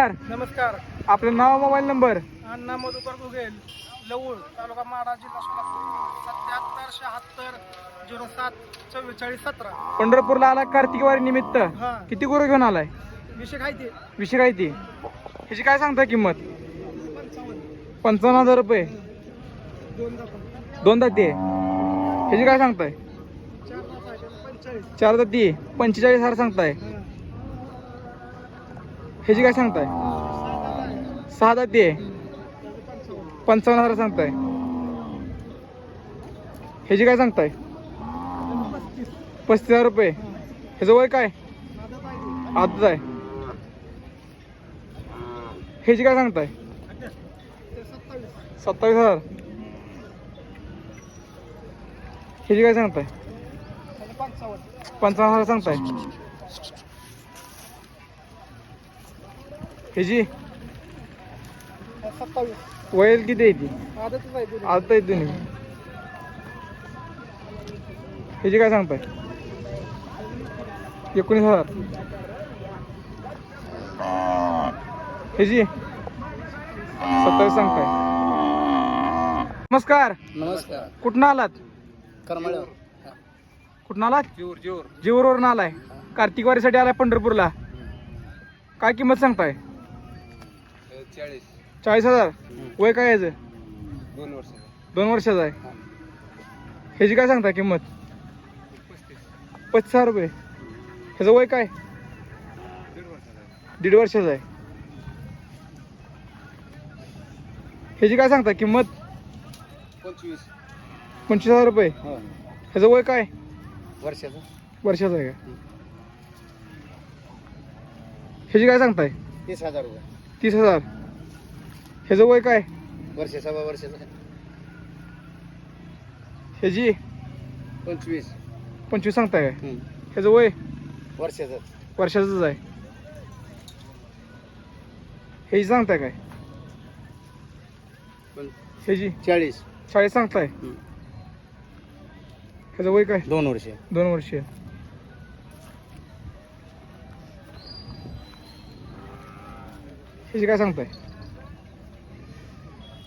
नमस्कार. आपलं नाव मोबाईल नंबर. अण्णा मधुकर गुगेल, लवळ, तालुका माडा, जिल्हा सोलापूर. 77 07 44 17. पंढरपूरला आला कार्तिक वारी निमित्त. हा. किती गुरु घेऊन आलाय? विषय काय ते? विषय काय ती? ह्याची काय सांगता किंमत? 55,000 रुपये. दोन दाती आहे. ह्याची काय सांगताय? 4 दाती 45,000 सांगताय. ह्याची काय सांगताय? 6 दाती आहे. 55,000 सांगताय. ह्याची काय सांगताय? 35,000 रुपये. ह्याचं वय काय? आदत आहे. ह्याची काय सांगताय? 27,000. ह्याची काय सांगताय? 55,000 सांगताय. ह्याची 27. वय किती आहे ती? आदतच आहे दोन्ही. आदत आहे दोन्ही. ह्याची काय सांगताय? 19,000. ह्याची 27 सांगताय. नमस्कार. नमस्कार. कुठनं आलात? करमाळ्यावर. कुठनं आलात? जीवर. जीवरवरून आलाय. कार्तिक वारीसाठी आलाय पंढरपूरला. काय किंमत सांगताय? 40,000. वय काय याचं? 2 वर्ष. 2 वर्षाचं आहे. ह्याची काय सांगताय किंमत? 35,000 रुपये. ह्याचं वय काय? 1.5 वर्षाचं आहे. ह्याची काय सांगता किंमत? 25,000 रुपये. ह्याचं वय काय? वर्षाचं आहे का? ह्याची काय सांगताय? 30,000 रुपये. 30,000. ह्याचं वय काय? सव्वा वर्षाचं. ह्याची 25 सांगताय काय? ह्याचं वय वर्षाचंच आहे. ह्याची सांगताय काय? ह्याची 40 सांगताय. ह्याचं वय काय? 2 वर्ष. 2 वर्ष. ह्याची काय सांगताय?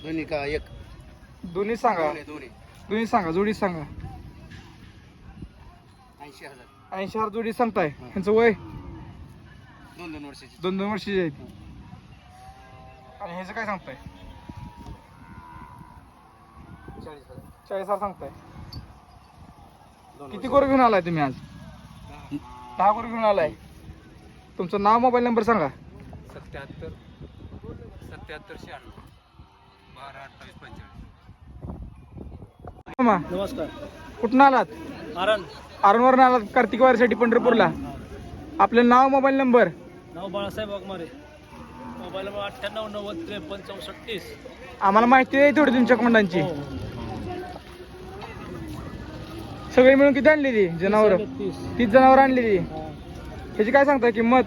दोन्ही का एक? दोन्ही सांगा. दोन्ही सांगा. जोडी सांगा. 80,000. 80,000 जोडी सांगताय. ह्यांचं वय 2 वर्षाची. 2 वर्षाची आहे ती. आणि ह्याचं काय सांगताय? 40,000 सांगताय. किती गोरं घेऊन आलाय तुम्ही आज? 10 गोरं घेऊन आलाय. तुमचं नाव मोबाईल नंबर सांगा. 77 96 12 28 45. मामा, नमस्कार. कुठून आलात? आरणवरून आलात कार्तिक वारीसाठी पंढरपूरला. आपलं नाव मोबाईल नंबर. नाव बाळासाहेब वाघमारे. Mobile number 98 90 53 64 30. आम्हाला माहिती आहे थोडी तुमच्या कोंडांची. सगळी मिळून किती आणली ती जनावर? 30 जनावर आणली ती. ह्याची काय सांगताय किंमत?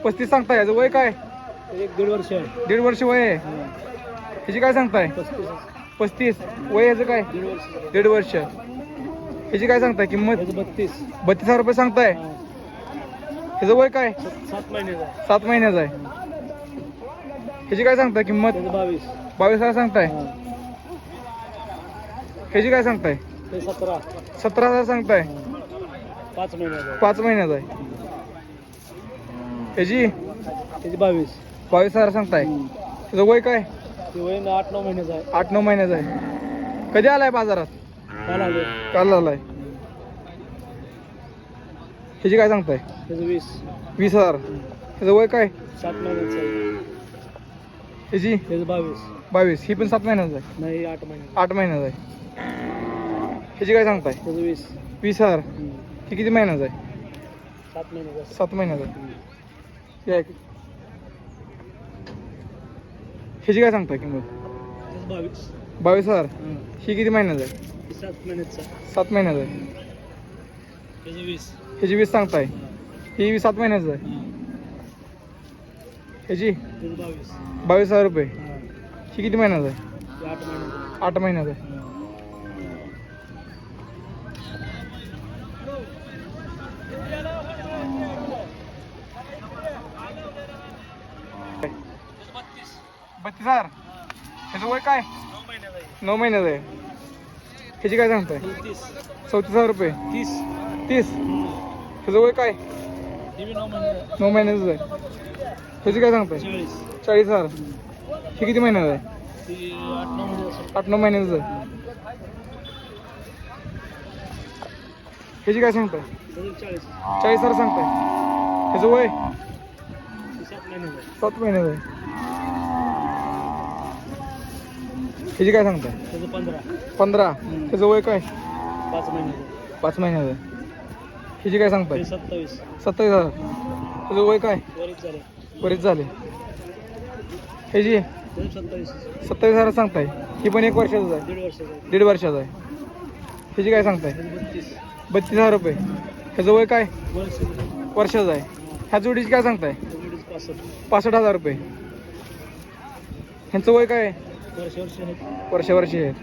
35 सांगताय. याचं वय काय? 1.5 वर्ष. 1.5 वर्ष वय आहे. ह्याची काय सांगताय? 35. वय याचं काय? 1.5 वर्ष. ह्याची काय सांगताय किंमत? 32,000 रुपये सांगताय. ह्याचं वय काय? 7 महिन्याचं आहे. ह्याची काय सांगताय किंमत? 22,000 सांगताय. ह्याची काय सांगताय? 17,000 सांगताय. 5 महिन्याचं आहे. ह्याची 22,000 सांगताय. ह्याचं वय काय? 8-9 महिन्याचा आहे. 8-9 महिन्याचं आहे. कधी आलाय बाजारात? काल आलाय. ह्याची काय सांगताय? 20,000. ह्याचं वय काय? 7 महिन्याचा आहे. ह्याची 22. ही पण 7 महिन्याचं आहे. नाही 8 महिन्याचा. 8 महिन्याचं आहे. ह्याची काय सांगताय? 20,000. ही किती महिन्याचं आहे? 7 महिन्याचा. 7 महिन्याचं आहे. या इकडे. ह्याची काय सांगताय किंमत? 22,000. ही किती महिन्याचं आहे? 7 महिन्याचा. 7 महिन्याचं आहे. 20. ह्याची 20 सांगताय. ही 7 महिन्याचं आहे. ह्याची 22,000 रुपये. ही किती महिन्याचं आहे? 8 महिन्याचं आहे. 32,000. ह्याचं वय काय? 9 महिन्याचा आहे. 9 महिन्याचं आहे. ह्याची काय सांगताय? 30. 34,000 रुपये. 30. 30. ह्याचं वय काय? हे बी 9 महिन्याचा 9 महिन्याचं आहे. ह्याची काय सांगताय? 40. 40,000. हे किती महिन्याचं आहे? ती 8-9 महिन्याचा 8-9 महिन्याचं आहे. ह्याची काय सांगताय? 40. 40,000 सांगताय. ह्याचं वय 7 महिन्याचा 7 महिन्याचं आहे. ह्याची काय सांगताय? त्याचं 15. 15. ह्याचं वय काय? 5 महिन्याचा 5 महिन्याचं आहे. ह्याची काय सांगताय? ते 27. 27,000. ह्याचं वय काय? वरीच झाले. बरेच झाले. ह्याची ते 27. 27,000 सांगताय. ही पण 1 वर्षाचं आहे. 1.5 वर्षाचा आहे. 1.5 वर्षाचं आहे. ह्याची काय सांगताय? त्याचं 32. 32,000 रुपये. ह्याचं वय काय? वर्षाचं आहे. ह्या जोडीची काय सांगताय? 65. 65,000 रुपये. ह्यांचं वय काय आहे? वर्ष आहेत. वर्षावर्षी आहेत.